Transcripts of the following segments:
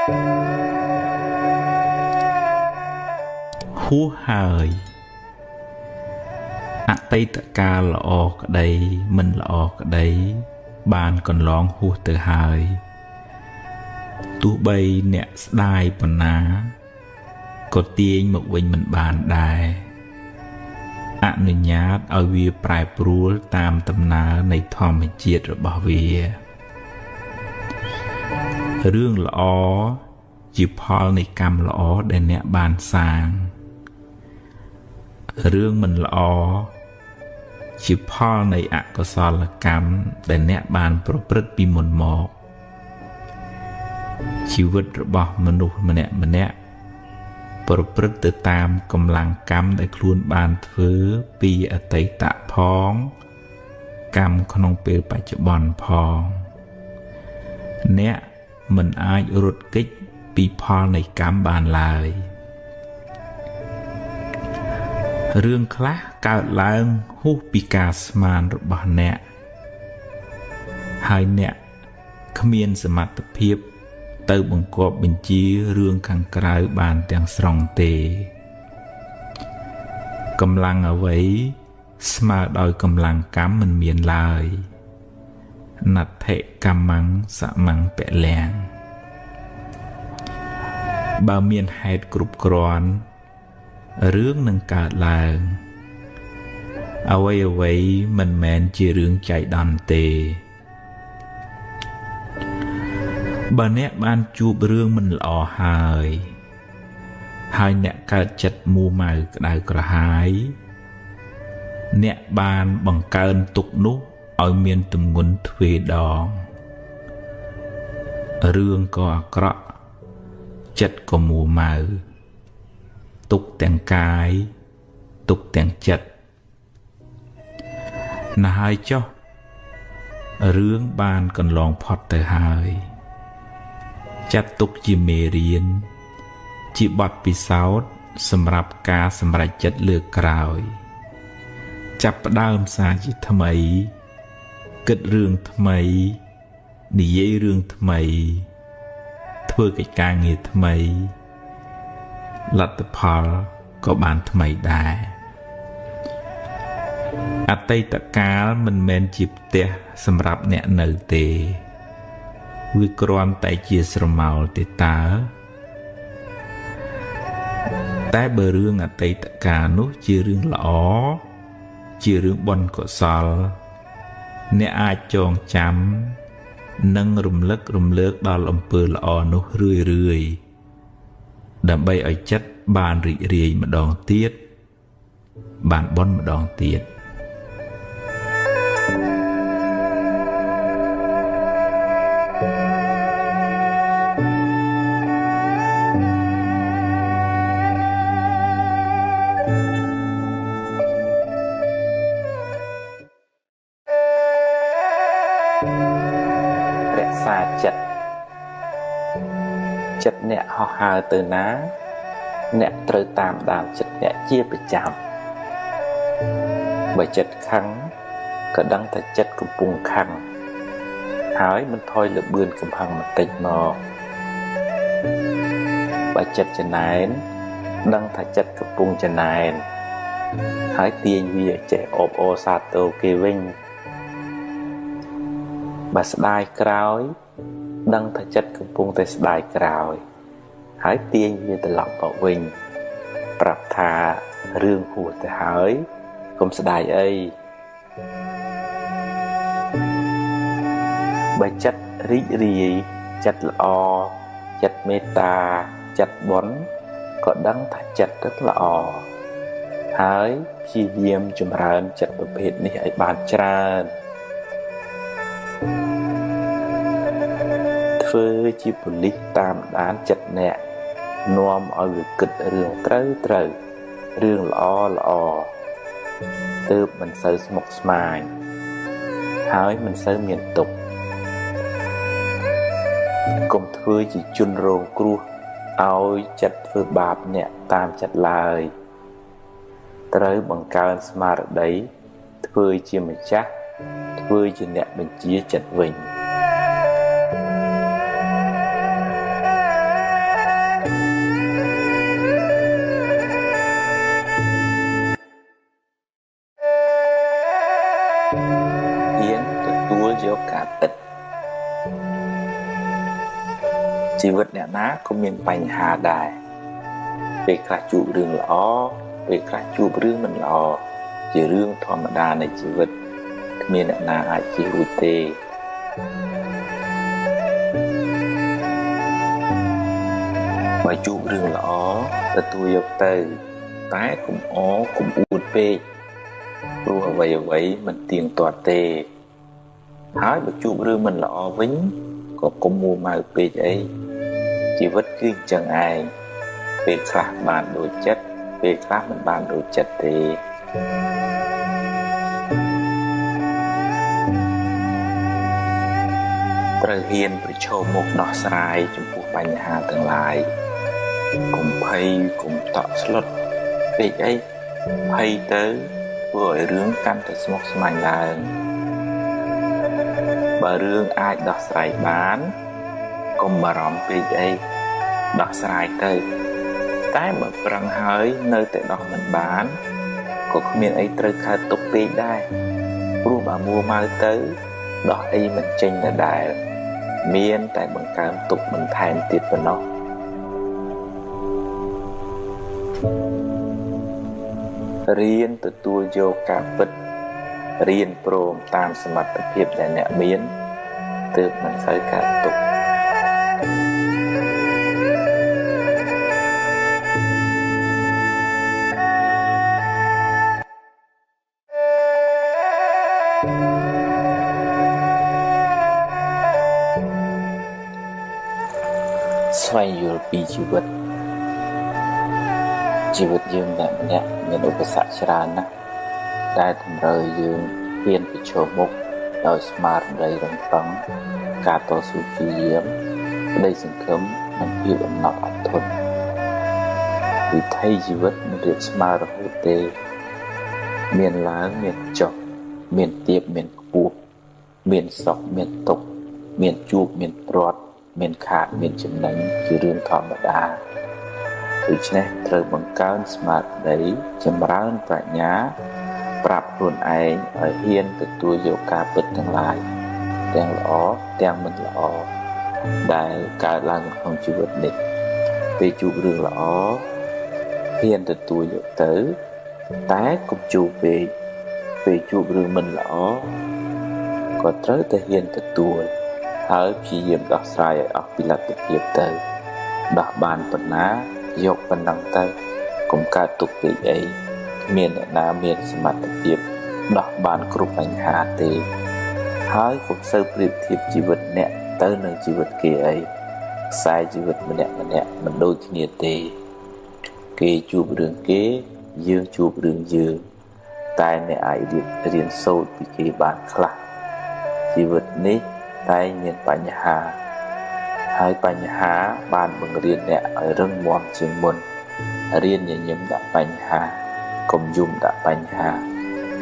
ហួសហើយអតីតកាលល្អក្តីមិនល្អក្តីបានកន្លងហួសទៅហើយទោះបីអ្នកស្ដាយប៉ុណ្ណាក៏ទាញមកវិញមិនបានដែរអនុញ្ញាតឲ្យវាប្រែប្រួលតាមដំណើរនៃធម្មជាតិរបស់វារឿងល្អជាផលនៃកម្មល្អដែលអ្នកបានសាងរឿងមិនល្អជាផលនៃអកុសលកម្មដែលអ្នកបានប្រព្រឹត្តពីមុនមកជីវិតរបស់មនុស្សម្នាក់ប្រព្រឹត្តទៅតាមកម្លាំងកម្មដែលខ្លួនបានធ្វើពីអតីតផងកម្មក្នុងពេលបច្ចុប្បន្នផងអ្នកមិនអាចរត់គេចពីផលនៃកម្មបានឡើយរឿងខ្លះកើតឡើងហួសពីការស្មានរបស់អ្នកហើយអ្នកគ្មានសមត្ថភាពទៅបង្គាប់បញ្ជារឿងខាងក្រៅបានទាំងស្រុងទេកម្លាំងអ្វីស្មើដោយកម្លាំងកម្មមិនមានឡើយណដ្ឋិកម្មੰសមੰពលំបើមានហេតុគ្រប់គ្រាន់រឿងនឹងកើតឡើងអ្វីមិនមែនជារឿងចៃដន្យទេបើអ្នកបានជួបរឿងមិនល្អហើយអ្នកកើតចិត្តមួម៉ៅក្តៅក្រហាយអ្នកបានបង្កើនទុក្ខនោះឲ្យមានទម្ងន់ទ្វេដងរឿងក៏អាក្រក់ចិត្តក៏មួម៉ៅទុក្ខទាំងកាយទុក្ខទាំងចិត្តណាស់ហើយចុះរឿងបានកន្លងផុតទៅហើយចាត់ទុកជាមេរៀនជាបទពិសោធន៍សម្រាប់ការសម្រេចចិត្តលើកក្រោយចាប់ផ្ដើមសារជាថ្មីគិតរឿងថ្មីនិយាយរឿងថ្មីធ្វើកិច្ចការងារថ្មីលទ្ធផលក៏បានថ្មីដែរអតីតកាលមិនមែនជាផ្ទះសម្រាប់អ្នកនៅទេវាគ្រាន់តែជាស្រមោលទេតើតែបើរឿងអតីតកាលនោះជារឿងល្អជារឿងបុណ្យកុសលអ្នកអាចចងចាំនិងរំលឹករំលើកដល់អំពើល្អនោះរឿយដើម្បីឲ្យចិត្តបានរីករាយម្ដងទៀតបានបុណ្យម្ដងទៀតរក្សាចិត្តអ្នកហោះហើរទៅណាអ្នកត្រូវតាមដានចិត្តអ្នកជាប្រចាំបើចិត្តខឹងក៏ដឹងថាចិត្តកំពុងខឹងហើយមិនថយលបឿនកំហឹងបន្តិចមកបើចិត្តចំណែនដឹងថាចិត្តកំពុងចំណែនហើយទាញវាចេះអបអរសាទរគេវិញបើស្ដាយក្រោយដឹងថាចិត្តកំពុងតែស្ដាយក្រោយហើយទាញវាត្រឡប់មកវិញប្រាប់ថារឿងហួសទៅហើយកុំស្ដាយអីបើចិត្តរីករាយចិត្តល្អចិត្តមេត្តាចិត្តបុណ្យក៏ដឹងថាចិត្តrấtល្អហើយព្យាយាមចម្រើនចិត្តប្រភេទនេះឲ្យបានច្រើនធ្វើជាប៉ូលីសតាមដានចិត្តអ្នកនាំឲ្យវាគិតរឿងត្រូវរឿងល្អទើបមិនសូវស្មុគស្មាញហើយមិនសូវមានទុក្ខកុំធ្វើជាជនរងគ្រោះឲ្យចិត្តធ្វើបាបអ្នកតាមចិត្តឡើយត្រូវបង្កើនស្មារតីធ្វើជាម្ចាស់ធ្វើជាអ្នកបញ្ជាចិត្តវិញ ជីវិតអ្នកណាក៏មានបញ្ហាដែរពេលខ្លះជួបរឿងល្អពេលខ្លះជួបរឿងមិនល្អជារឿងធម្មតានៃជីវិតគ្មានអ្នកណាអាចជៀសរួចទេបើជួបរឿងល្អទទួលយកទៅតែកុំអកុំអួតពេកព្រោះអ្វីមិនទៀងទាត់ទេហើយបើជួបរឿងមិនល្អវិញក៏កុំមួម៉ៅពេកអីជីវិតគឺអញ្ចឹងឯងពេលខ្លះបានដូចចិត្តពេលខ្លះមិនបានដូចចិត្តទេត្រូវហ៊ានប្រឈមមុខដោះស្រាយចំពោះបញ្ហាទាំងឡាយកុំភ័យកុំតក់ស្លុតពេកអីភ័យទៅធ្វើឲ្យរឿងកាន់តែស្មុគស្មាញឡើងបើរឿងអាចដោះស្រាយបានកុំបារម្ភពេកអីដោះស្រាយទៅតែបើប្រឹងហើយនៅតែដោះមិនបានក៏គ្មានអីត្រូវខើទុកពេកដែរព្រោះបើមួម៉ៅទៅដោះអីមិនចេញដដែលមានតែបង្កើនទុកបន្ថែមទៀតប៉ុណ្ណោះរៀនទទួលយកការពិតរៀនព្រមតាមសមត្ថភាពដែលអ្នកមានទើបមិនសូវកើតទុក្ខស្វែងយល់ពីជីវិតយើងម្នាក់មានឧបសគ្គច្រើនណាស់ដែលតម្រូវយើងហ៊ានប្រឈមមុខដោយស្មារតីរឹងប៉ឹងការតស៊ូព្យាយាមក្តីសង្ឃឹមនិងភាពអំណត់អត់ធន់វិថីជីវិតមិនរៀបស្មើរហូតទេមានឡើងមានចុះមានទាបមានខ្ពស់មានសុខមានទុក្ខមានជួបមានព្រាត់មានខាតមានចំណេញជារឿងធម្មតាដូច្នេះត្រូវបង្កើនស្មារតីចម្រើនប្រាជ្ញាប្រាប់ខ្លួនឯងឲ្យហ៊ានទទួលយកការពិតទាំងឡាយទាំងល្អទាំងមិនល្អដែលកើតឡើងក្នុងជីវិតនេះពេលជួបរឿងល្អហ៊ានទទួលយកទៅតែកុំជួបពេកពេលជួបរឿងមិនល្អក៏ត្រូវតែហ៊ានទទួលហើយព្យាយាមដោះស្រាយឲ្យអស់ពីលទ្ធភាពទៅដោះបានប៉ុណ្ណាយកប៉ុណ្ណឹងទៅកុំកើតទុកពេកអីគ្មានអ្នកណាមានសមត្ថភាពដោះបានគ្រប់បញ្ហាទេហើយកុំសូវប្រៀបធៀបជីវិតអ្នកទៅនឹងជីវិតគេអីខ្សែជីវិតម្នាក់មិនដូចគ្នាទេគេជួបរឿងគេយើងជួបរឿងយើងតែអ្នកអាចរៀនសូត្រពីគេបានខ្លះជីវិតនេះតែមានបញ្ហាហើយបញ្ហាបានបង្រៀនអ្នកឲ្យរឹងមាំជាងមុនរៀនញញឹមដាក់បញ្ហាកុំយំដាក់បញ្ហា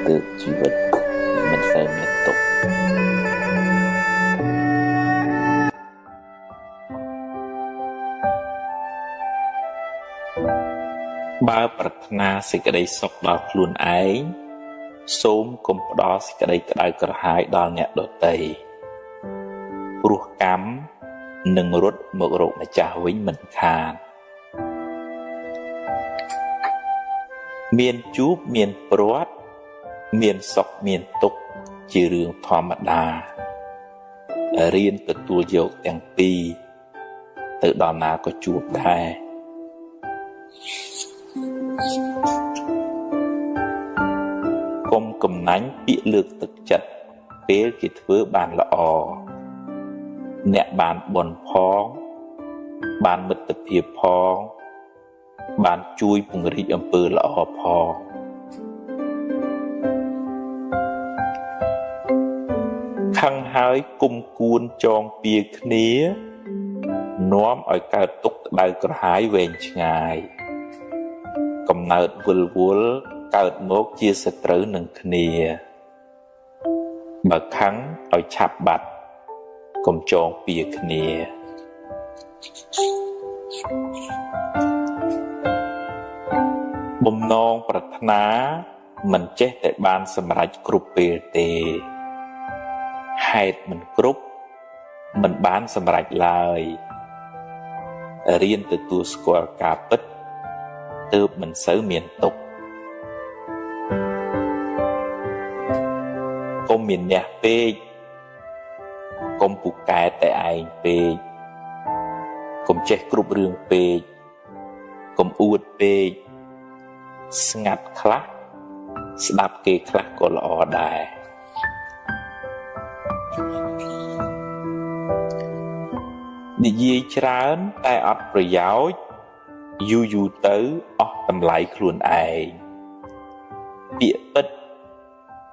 ទើបជីវិតមិនសូវមានទុក្ខបើប្រាថ្នាសេចក្តីសុខដល់ខ្លួនឯងសូមកុំផ្ដល់សេចក្តីក្តៅក្រហាយដល់អ្នកដទៃព្រោះកម្មនឹងរត់មករកម្ចាស់វិញមិនខានមានជួបមានព្រាត់មានសុខមានទុក្ខជារឿងធម្មតារៀនទទួលយកទាំងពីរទៅដល់ណាក៏ជួបដែរកុំកំណាញ់ពាក្យលើកទឹកចិត្តពេលគេធ្វើបានល្អអ្នកបានបុណ្យផងបានមិត្តភាពផងបានជួយពង្រីកអំពើល្អផងខឹងហើយគុំគួនចងពៀគ្នានាំឲ្យកើតទុក្ខក្តៅក្រហាយវែងឆ្ងាយកំណើតវិលវល់កើតមកជាសត្រូវនឹងគ្នាបើខឹងឲ្យឆាប់បាត់កុំចងពៀគ្នាបំណងប្រាថ្នាមិនចេះតែបានសម្រេចគ្រប់ពេលទេហេតុមិនគ្រប់មិនបានសម្រេចឡើយ រៀនទទួលស្គាល់ការពិតទើបមិនសូវមានទុក្ខកុំមានអ្នកពេកកុំពូកែតែឯងពេកកុំចេះគ្រប់រឿងពេកកុំអួតពេកស្ងាត់ខ្លះស្ដាប់គេខ្លះក៏ល្អដែរនិយាយច្រើនតែអត់ប្រយោជន៍យូរទៅអស់តម្លៃខ្លួនឯងពាក្យពិត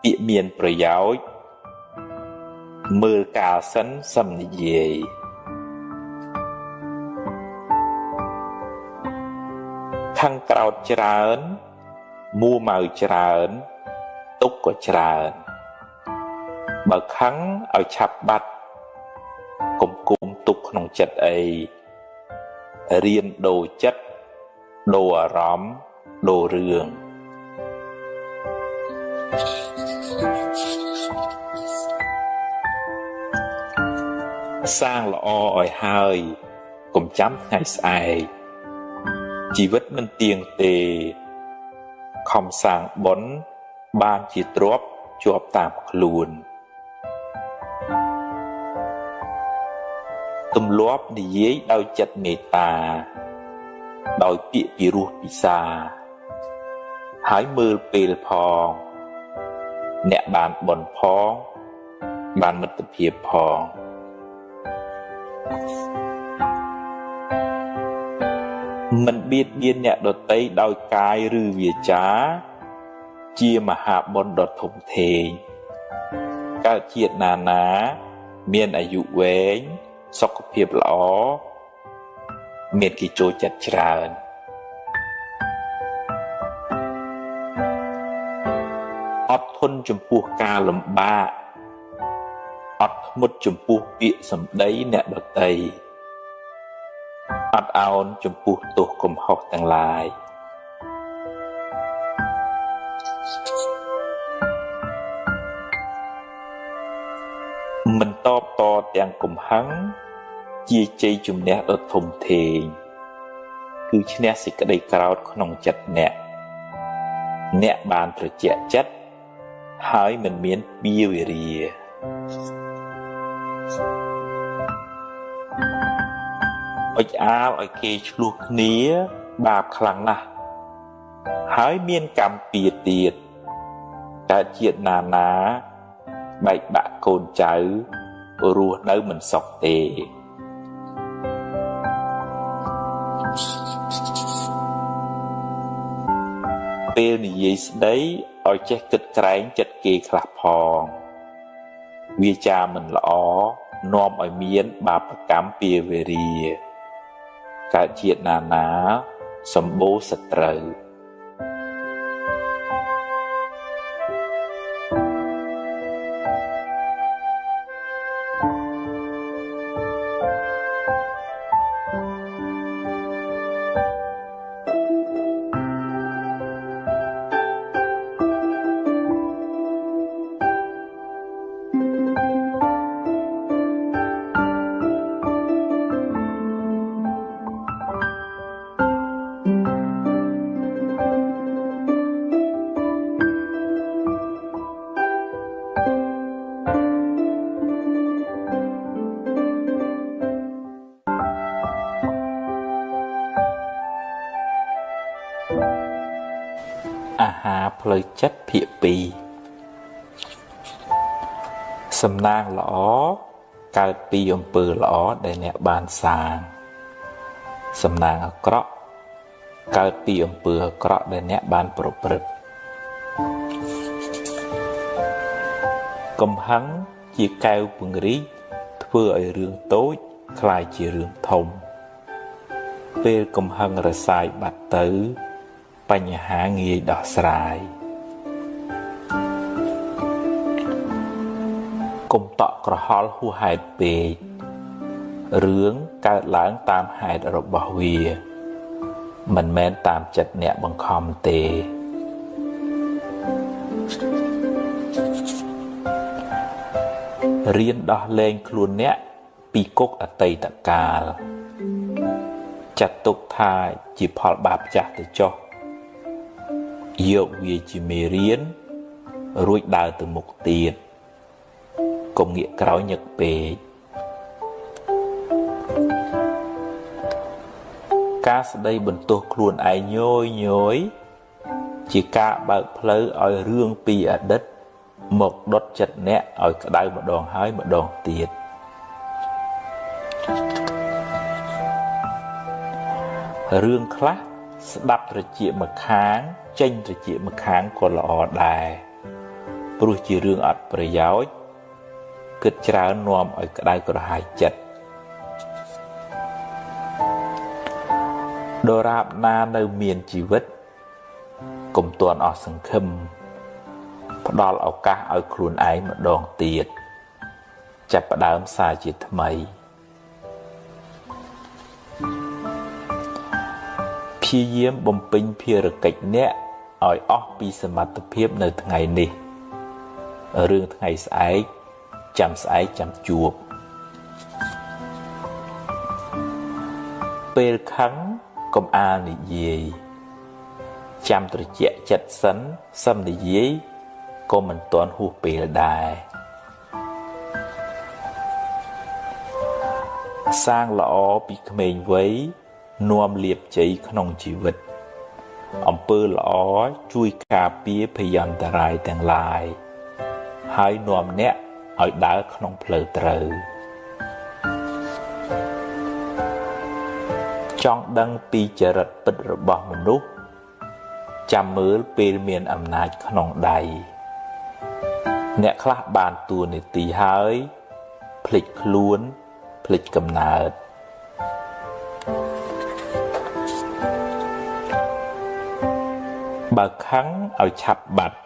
ពាក្យមានប្រយោជន៍មើលកាលសិនសឹមនិយាយខឹងក្រោតច្រើនមួម៉ៅច្រើនទុកក៏ច្រើនបើខឹងឲ្យឆាប់បាត់កុំគុំទុកក្នុងចិត្តអីរៀនដូរចិត្តដូរអារម្មណ៍ដូររឿងសាងល្អឲ្យហើយកុំចាំថ្ងៃស្អែកជីវិតមិនទៀងទេខំសាងបុណ្យបានជាទ្រព្យជាប់តាមខ្លួនទម្លាប់និយាយដោយចិត្តមេត្តាដោយពាក្យពីរោះពិសាហើយមើលពេលផងអ្នកបានបុណ្យផងបានមិត្តភាពផងមិនបៀតបៀនអ្នកដទៃដោយកាយឬវាចាជាមហាបុណ្យដ៏ធំធេងកើតជាតិណាមានអាយុវែងសុខភាពល្អមានគេចូលចិត្តច្រើនអត់ធន់ចំពោះការលំបាកអត់ធ្មត់ចំពោះពាក្យសម្ដីអ្នកដទៃអត់ឱនចំពោះទោសកំហុសទាំងឡាយមិនតបតទាំងកំហឹងជាជ័យជំនះដ៏ធំធេងគឺឈ្នះសេចក្តីក្រោធក្នុងចិត្តអ្នកបានត្រជាក់ចិត្តហើយមិនមានពៀវេរាអុចអាលឲ្យគេឆ្លោះគ្នាបាបខ្លាំងណាស់ហើយមានកម្មពៀទៀតកើតជាតិណាបែកបាក់កូនចៅរស់នៅមិនសុខទេពេលនិយាយស្ដីឲ្យចេះគិតក្រែងចិត្តគេខ្លះផងវាចាមិនល្អនាំឲ្យមានបាបកម្មពៀវេរាកើតជាតិណាសម្បូរសត្រូវ អាហារផ្លូវចិត្តភាគ2សំណាងល្អកើតពីអំពើល្អដែលអ្នកបានសាងសំណាងអាក្រក់កើតពីអំពើអាក្រក់ដែលអ្នកបានប្រព្រឹត្តកំហឹងជាកែវពង្រីកធ្វើឲ្យរឿងតូចคล้ายជារឿងធំពេលកំហឹងរសាយបាត់ទៅបញ្ហាងាយដោះស្រាយកុំតក់ក្រហល់ហួសហេតុពេករឿងកើតឡើងតាមហេតុរបស់វាមិនមែនតាមចិត្តអ្នកបង្ខំទេរៀនដោះលែងខ្លួនអ្នកពីគុកអតីតកាល ចាត់ទុកថាជាផលបាបចាស់ទៅចុះយកវាជាមេរៀនរួចដើរទៅមុខទៀតកុំងាកក្រោយញឹកពេកការស្ដីបន្ទោសខ្លួនឯងញយជាការបើកផ្លូវឲ្យរឿងពីអតីតមកដុតចិត្តអ្នកឲ្យក្តៅម្ដងហើយម្ដងទៀតរឿងខ្លះស្ដាប់ត្រចៀកមកខាងចេញត្រចៀកមកខាងក៏ល្អដែរព្រោះជារឿងអត់ប្រយោជន៍គិតច្រើននាំឲ្យក្តៅក្រហាយចិត្តដរាបណានៅមានជីវិតកុំទាន់អស់សង្ឃឹមផ្ដល់ឱកាសឲ្យខ្លួនឯងម្ដងទៀតចាប់ផ្ដើមសារជាថ្មីព្យាយាមបំពេញភារកិច្ចអ្នកឲ្យអស់ពីសមត្ថភាពនៅថ្ងៃនេះរឿងថ្ងៃស្អែកចាំជួបពេលខឹងកុំអាលនិយាយចាំត្រជាក់ចិត្តសឹមនិយាយក៏មិនទាន់ហួសពេលដែរសាងល្អពីក្មេងវ័យនាំលាភជ័យក្នុងជីវិតអំពើល្អជួយការពារភយន្តរាយទាំងឡាយហើយនាំអ្នកឲ្យដើរក្នុងផ្លូវត្រូវចង់ដឹងពីចរិតពិតរបស់មនុស្សចាំមើលពេលមានអំណាចក្នុងដៃអ្នកខ្លះបានតួនាទីហើយភ្លេចខ្លួនភ្លេចកំណើតបើខឹងឲ្យឆាប់បាត់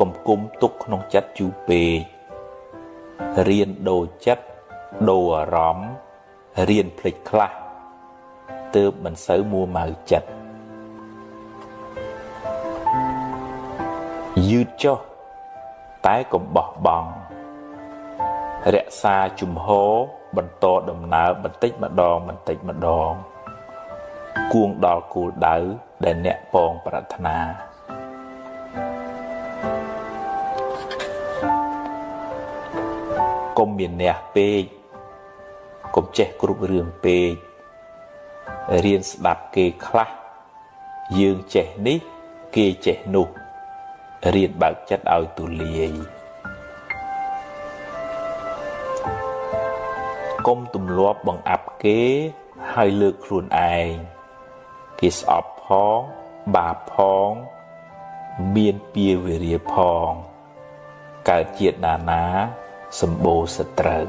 កុំគុំទុកក្នុងចិត្តយូរពេករៀនដូរចិត្តដូរអារម្មណ៍រៀនភ្លេចខ្លះទើបមិនសូវមួម៉ៅចិត្តយឺតចុះតែកុំបោះបង់រក្សាជំហរបន្តដំណើរបន្តិចម្ដងគួងដល់គោលដៅដែលអ្នកពងប្រាថ្នាកុំមានអ្នកពេកកុំចេះគ្រប់រឿងពេករៀនស្ដាប់គេខ្លះយើងចេះនេះគេចេះនោះរៀនបើកចិត្តឲ្យទូលាយកុំទម្លាប់បង្អាប់គេហើយលើកខ្លួនឯងគេស្អប់ផងបាបផងមានពៀវេរាផងកើតជាតិណាសម្បូរសត្រូវ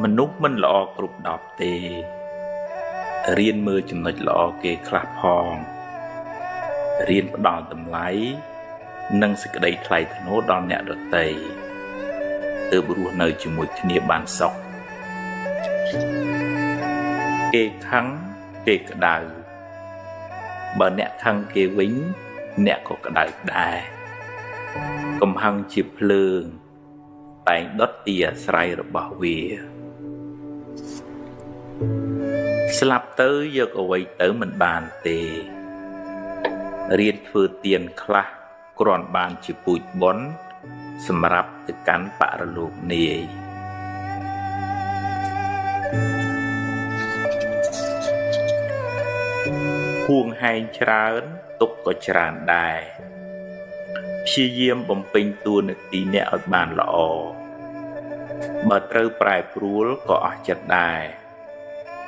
មនុស្សមិនល្អគ្រប់10ទេរៀនមើលចំណុចល្អគេខ្លះផងរៀនផ្ដល់តម្លៃនិងសេចក្តីថ្លៃថ្នូរដល់អ្នកដទៃទើបរស់នៅជាមួយគ្នាបានសុខគេខឹងគេក្តៅបើអ្នកខឹងគេវិញអ្នកក៏ក្តៅដែរកំហឹងជាភ្លើងតែងដុតទីអាស្រ័យរបស់វាស្លាប់ទៅយកអ្វីទៅមិនបានទេរៀនធ្វើទានខ្លះគ្រាន់បានជាពូជបុណ្យសម្រាប់ទៅកាន់បរលោកនាយហួងហែងច្រើនទុកក៏ច្រើនដែរព្យាយាមបំពេញតួនាទីអ្នកឲ្យបានល្អបើត្រូវប្រែប្រួលក៏អស់ចិត្តដែរ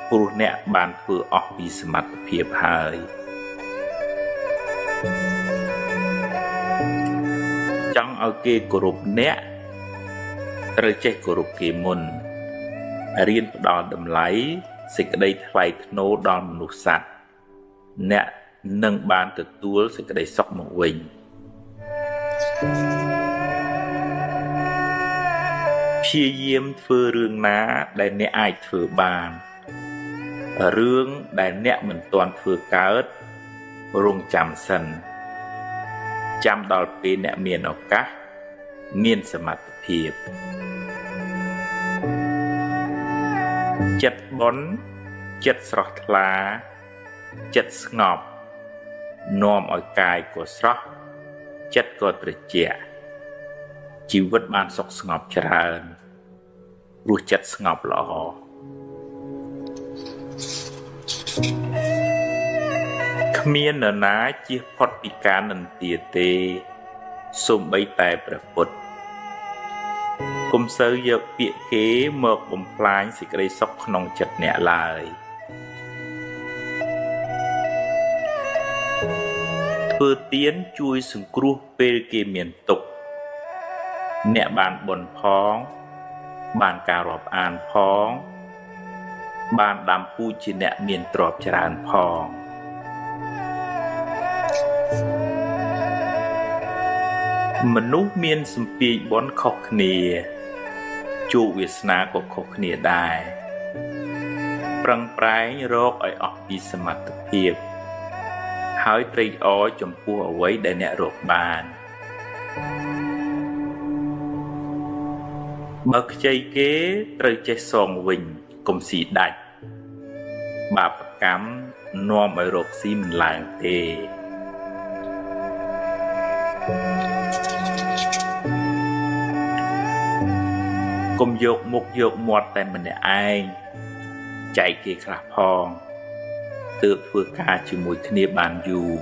ព្រោះអ្នកបានធ្វើអស់ពីសមត្ថភាពហើយចង់ឲ្យគេគោរពអ្នកត្រូវចេះគោរពគេមុនរៀនផ្ដល់តម្លៃ សេចក្តីថ្លៃថ្នូរដល់មនុស្សសត្វអ្នកនឹងបានទទួលសេចក្តីសុខមកវិញព្យាយាមធ្វើរឿងណាដែលអ្នកអាចធ្វើបានរឿងដែលអ្នកមិនទាន់ធ្វើកើតរងចាំសិនចាំដល់ពេលអ្នកមានឱកាសមានសមត្ថភាពចិត្តបុណ្យចិត្តស្រស់ថ្លាចិត្តស្ងប់នាំឲ្យកាយក៏ស្រស់ចិត្តក៏ត្រជាក់ជីវិតបានសុខស្ងប់ច្រើនរស់ចិត្តស្ងប់ល្អគ្មាននរណាជៀសផុតពីការនិន្ទាទេសូម្បីតែព្រះពុទ្ធកុំសូវយកពាក្យគេមកបំផ្លាញសេចក្តីសុខក្នុងចិត្តអ្នកឡើយធ្វើទានជួយសង្គ្រោះពេលគេមានទុក្ខអ្នកបានបុណ្យផងបានការរាប់អានផងបានដាំពូជជាអ្នកមានទ្រព្យច្រើនផងមនុស្សមានសម្ពាធបុណ្យខុសគ្នាជោគវាសនាក៏ខុសគ្នាដែរប្រឹងប្រែងរកឲ្យអស់ពីសមត្ថភាពហើយត្រេកអរចំពោះអ្វីដែលអ្នករកបានបើខ្ចីគេត្រូវចេះសងវិញកុំស៊ីដាច់បាបកម្មនាំឲ្យរកស៊ីមិនឡើងទេកុំយកមុខយកមាត់តែម្នាក់ឯងចែកគេខ្លះផងទើបធ្វើការជាមួយគ្នាបានយូរ